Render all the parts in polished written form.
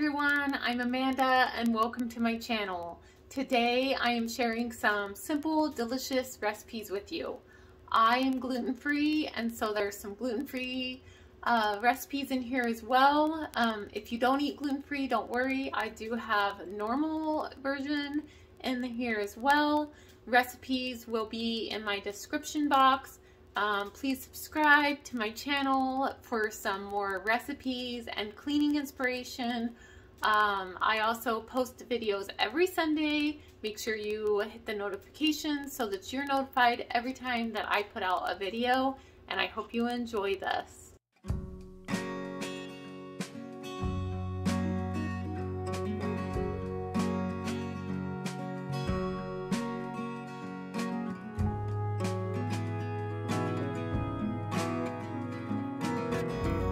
everyone, I'm Amanda and welcome to my channel. Today I am sharing some simple, delicious recipes with you. I am gluten-free and so there's some gluten-free recipes in here as well. If you don't eat gluten-free, don't worry, I do have a normal version in here as well. Recipes will be in my description box. Please subscribe to my channel for some more recipes and cleaning inspiration. I also post videos every Sunday. Make sure you hit the notifications so that you're notified every time that I put out a video, and I hope you enjoy this.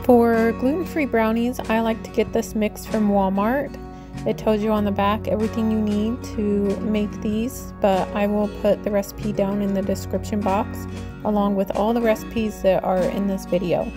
For gluten-free brownies, I like to get this mix from Walmart. It tells you on the back everything you need to make these, but I will put the recipe down in the description box along with all the recipes that are in this video.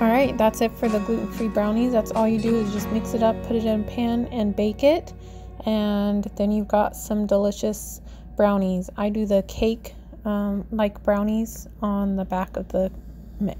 Alright, that's it for the gluten-free brownies. That's all you do is just mix it up, put it in a pan, and bake it. And then you've got some delicious brownies. I do the cake like brownies on the back of the mix.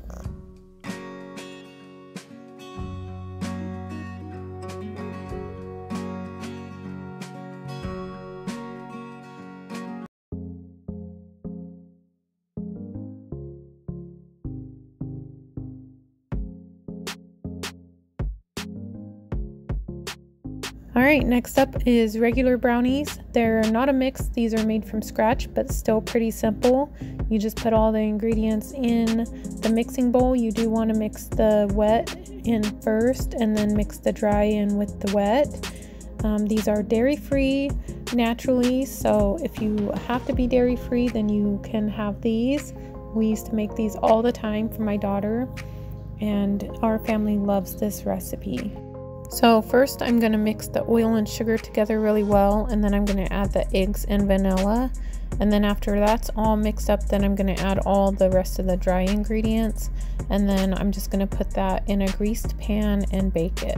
Alright, next up is regular brownies. They're not a mix, these are made from scratch, but still pretty simple. You just put all the ingredients in the mixing bowl. You do want to mix the wet in first and then mix the dry in with the wet. These are dairy-free naturally, so if you have to be dairy-free, then you can have these. We used to make these all the time for my daughter, and our family loves this recipe. So first I'm going to mix the oil and sugar together really well, and then I'm going to add the eggs and vanilla, and then after that's all mixed up, then I'm going to add all the rest of the dry ingredients, and then I'm just going to put that in a greased pan and bake it.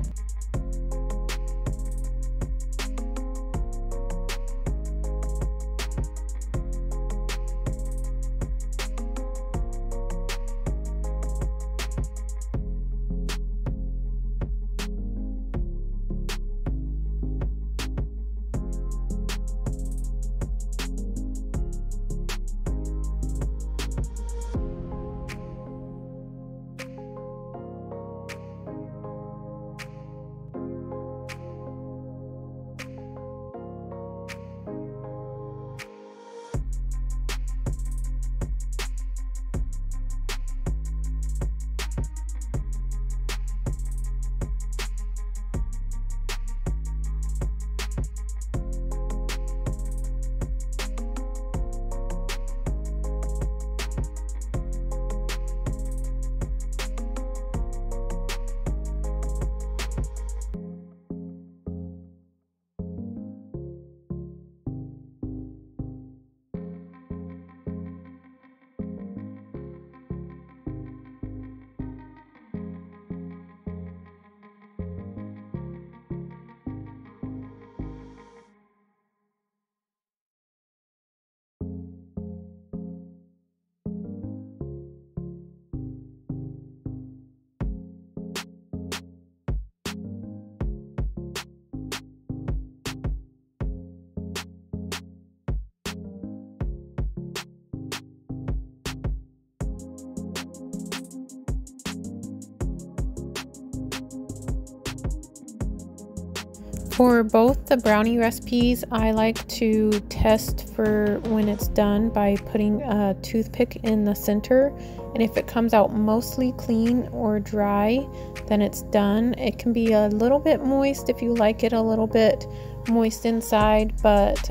For both the brownie recipes, I like to test for when it's done by putting a toothpick in the center, and if it comes out mostly clean or dry, then it's done. It can be a little bit moist if you like it a little bit moist inside, but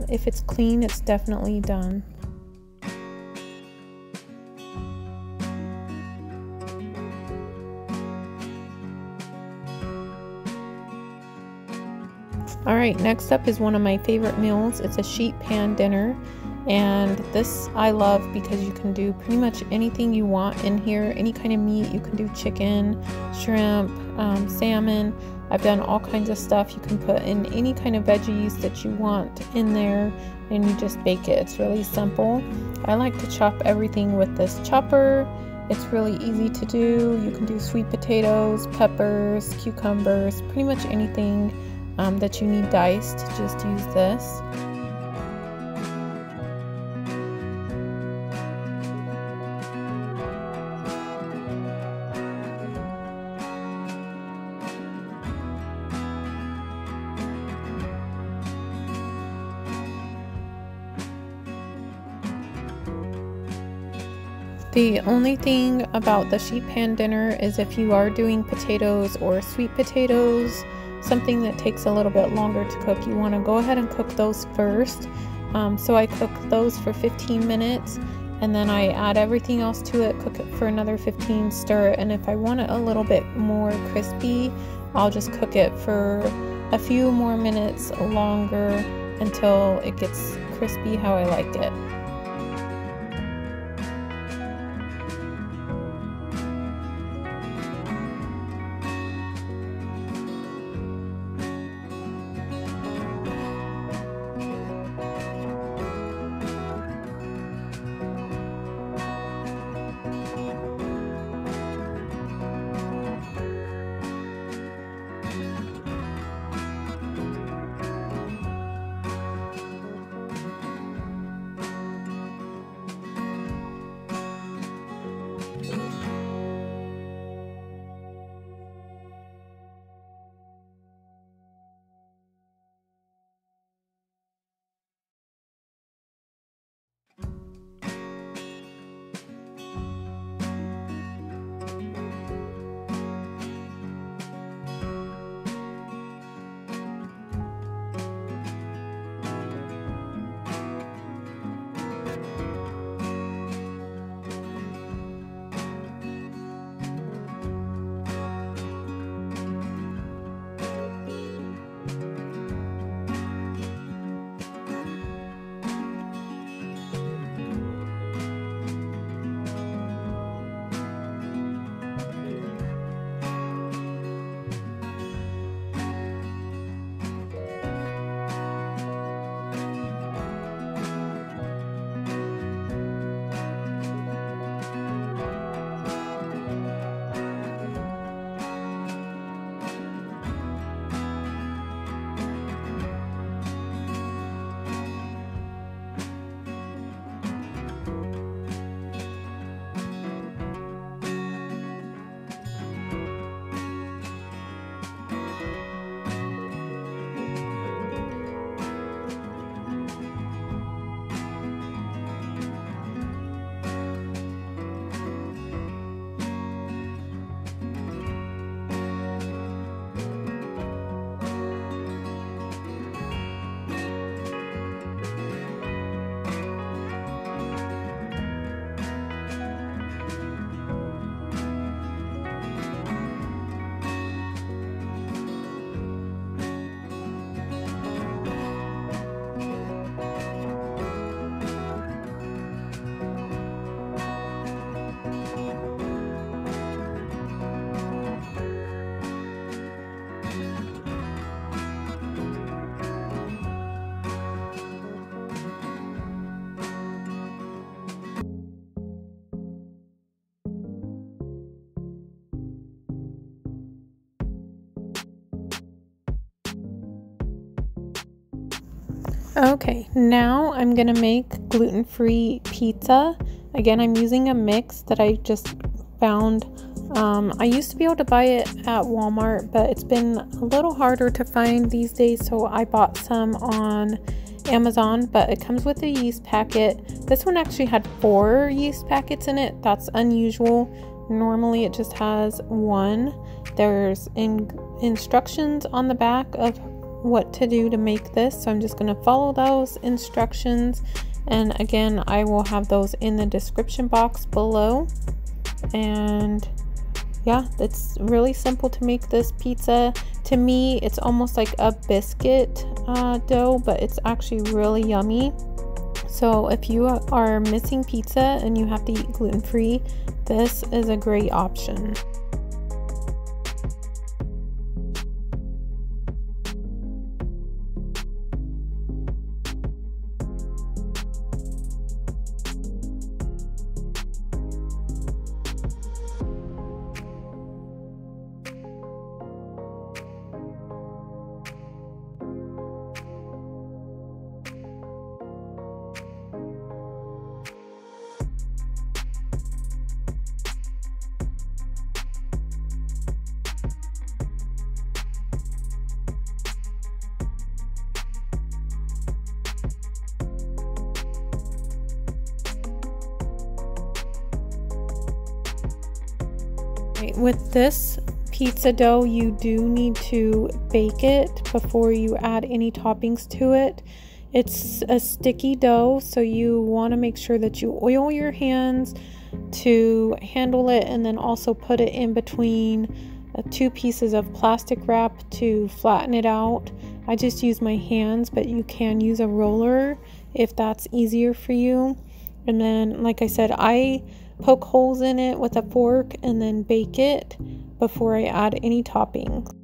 if it's clean, it's definitely done. Alright, next up is one of my favorite meals. It's a sheet pan dinner, and this I love because you can do pretty much anything you want in here. Any kind of meat, you can do chicken, shrimp, salmon. I've done all kinds of stuff. You can put in any kind of veggies that you want in there, and you just bake it. It's really simple. I like to chop everything with this chopper. It's really easy to do. You can do sweet potatoes, peppers, cucumbers, pretty much anything that you need diced. Just use this. The only thing about the sheet pan dinner is if you are doing potatoes or sweet potatoes, something that takes a little bit longer to cook, you want to go ahead and cook those first. So I cook those for 15 minutes, and then I add everything else to it, cook it for another 15, stir it, and if I want it a little bit more crispy, I'll just cook it for a few more minutes longer until it gets crispy how I like it. Okay, now I'm gonna make gluten-free pizza. Again, I'm using a mix that I just found I used to be able to buy it at Walmart, but it's been a little harder to find these days, so I bought some on Amazon. But it comes with a yeast packet. This one actually had 4 yeast packets in it. That's unusual. Normally it just has 1. There's instructions on the back of what to do to make this, so I'm just going to follow those instructions, and again I will have those in the description box below. And yeah, it's really simple to make this pizza. To me, it's almost like a biscuit dough, but it's actually really yummy. So if you are missing pizza and you have to eat gluten-free, this is a great option. With this pizza dough, you do need to bake it before you add any toppings to it. It's a sticky dough, so you want to make sure that you oil your hands to handle it, and then also put it in between 2 pieces of plastic wrap to flatten it out. I just use my hands, but you can use a roller if that's easier for you. And then, like I said, I poke holes in it with a fork and then bake it before I add any toppings.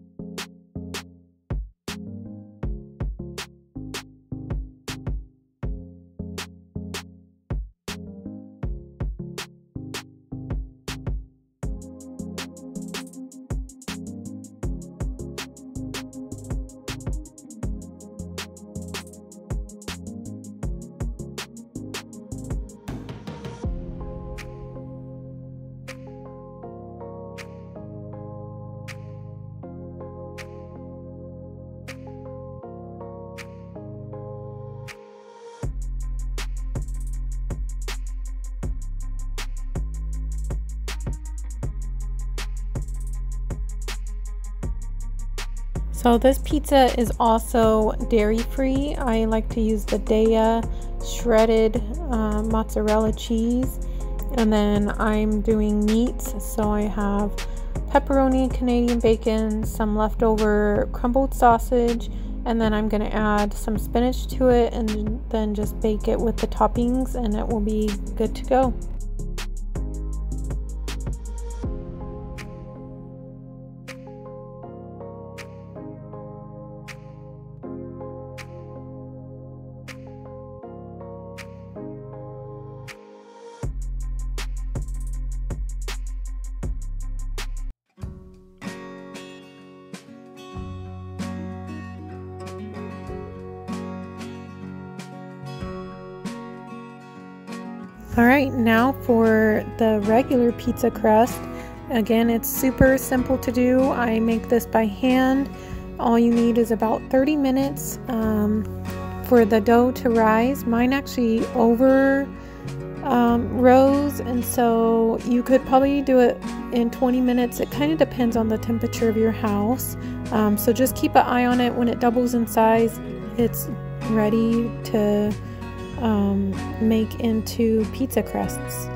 So this pizza is also dairy free. I like to use the Daiya shredded mozzarella cheese, and then I'm doing meats, so I have pepperoni, Canadian bacon, some leftover crumbled sausage, and then I'm going to add some spinach to it and then just bake it with the toppings, and it will be good to go. Alright, now for the regular pizza crust. Again, it's super simple to do. I make this by hand. All you need is about 30 minutes for the dough to rise. Mine actually rose, and so you could probably do it in 20 minutes. It kind of depends on the temperature of your house. So just keep an eye on it. When it doubles in size, it's ready to make into pizza crusts.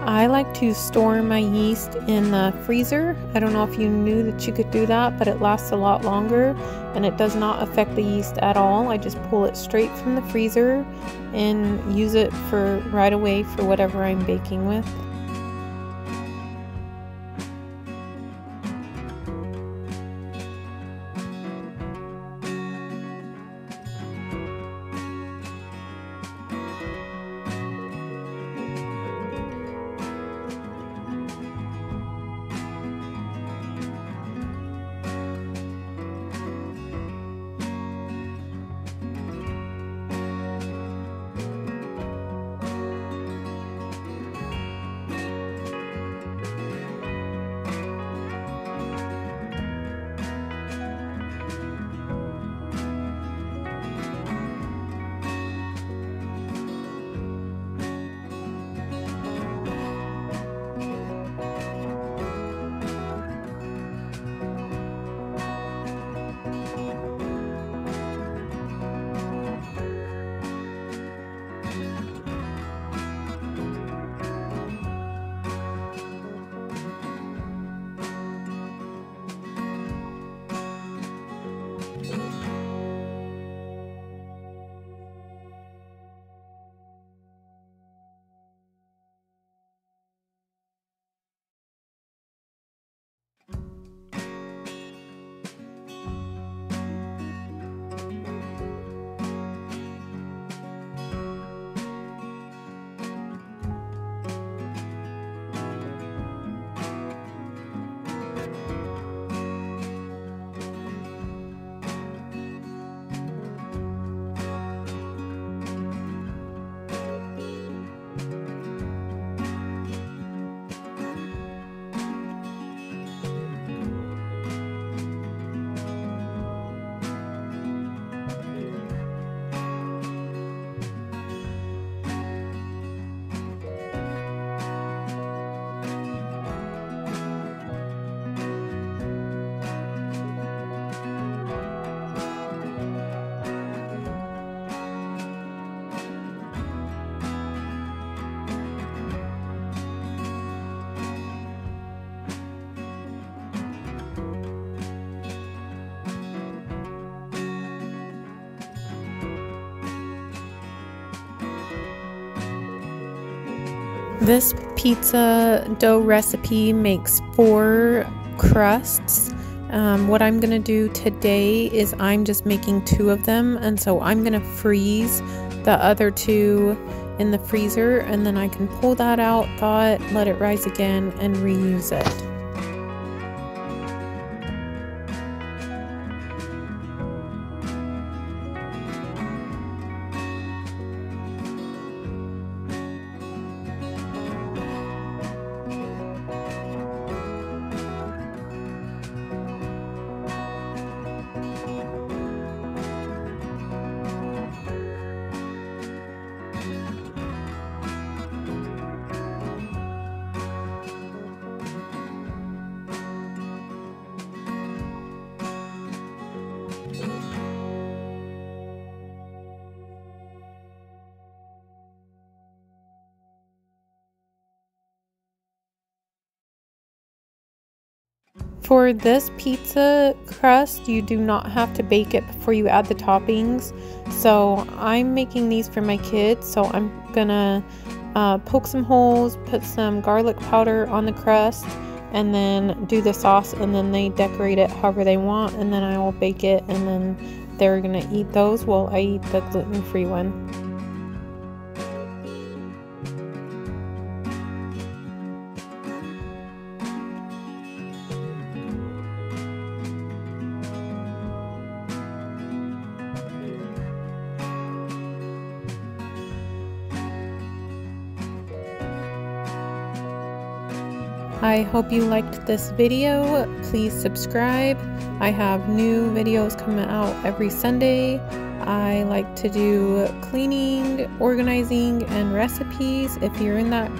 I like to store my yeast in the freezer. I don't know if you knew that you could do that, but it lasts a lot longer and it does not affect the yeast at all. I just pull it straight from the freezer and use it for right away for whatever I'm baking with. This pizza dough recipe makes 4 crusts. What I'm gonna do today is I'm just making 2 of them, and so I'm gonna freeze the other 2 in the freezer, and then I can pull that out, thaw it, let it rise again, and reuse it. For this pizza crust, you do not have to bake it before you add the toppings. So I'm making these for my kids, so I'm gonna poke some holes, put some garlic powder on the crust, and then do the sauce, and then they decorate it however they want, and then I will bake it, and then they're gonna eat those while I eat the gluten-free one. I hope you liked this video. Please subscribe. I have new videos coming out every Sunday. I like to do cleaning, organizing, and recipes. If you're in that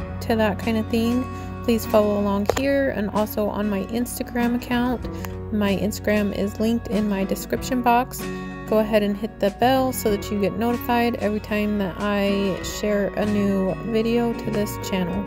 kind of thing, please follow along here, and also on my Instagram account. My Instagram is linked in my description box. Go ahead and hit the bell so that you get notified every time that I share a new video to this channel.